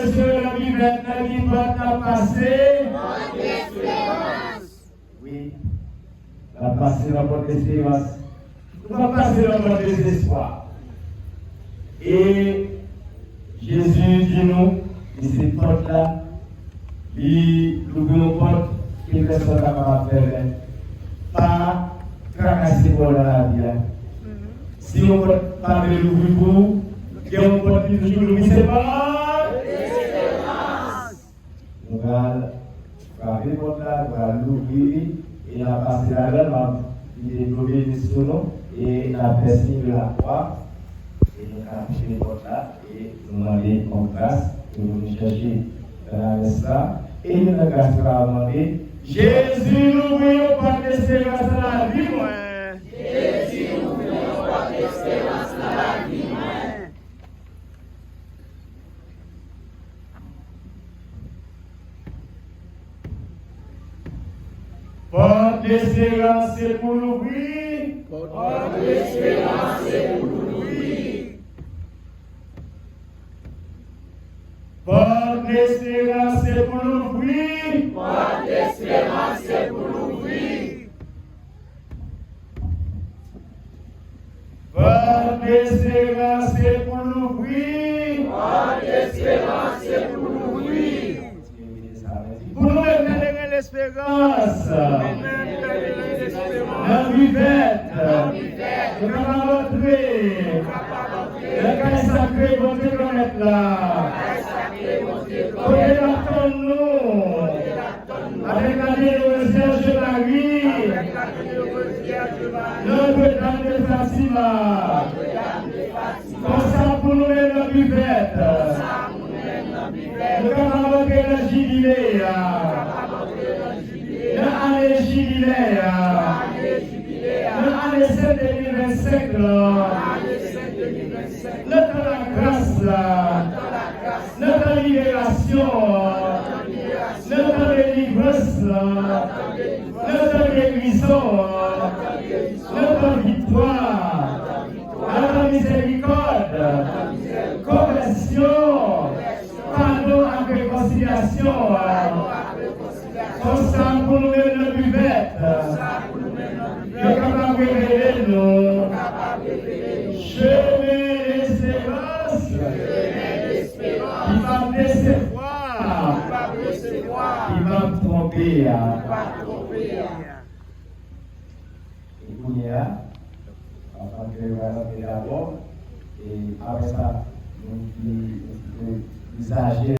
monsieur le vivant qui va passer. Oui, la passer la porte d'espérance. Nous va passer la porte désespoir. Et Jésus dit nous, et cette porte-là, il ouvre nos portes et personne n'a pas faire. Pas tracasser pour la vie. Si on peut pas l'ouvrir pour vous, on peut toujours l'ouvrir pas. On va frapper porte là, on va l'ouvrir et la passer la donne, il est développé sur nous et la personne de la croix. Et nous avons affiché les portes là et nous demander en grâce et nous chercher dans la messe là. Et nous avons grâce à demander Jésus nous voyons par l'espérance à la vie. Jésus nous voyons par l'espérance à la vie. Porte l'espérance c'est pour l'ouvrir. Porte l'espérance c'est pour l'ouvrir. Porte l'espérance c'est pour l'ouvrir. Porte l'espérance c'est pour l'ouvrir. Porte l'espérance c'est pour l'ouvrir. Porte l'espérance c'est pour l'ouvrir. Pour nous donner l'espérance. La vivette. Le camarade. Le caille sacré, bon Dieu, connaître là. Côté l'attend-nous. Avec la Vierge Marie. Notre-Dame de Fatima. Comme ça pour nous mettre la vivette. Le camarade de la jubilée. L'année jubilée. L'année 7 2025. Notre grâce, notre libération, notre délivrance, notre guérison, notre victoire, notre miséricorde, conversion, pardon et réconciliation. Comme ça pour nous mettre nos buvettes, nous sommes capables de révéler nous. Chemin d'espérance, qui va me décevoir, qui va me tromper. Et puis, avant que nous allions d'abord, et après ça, nous usagers.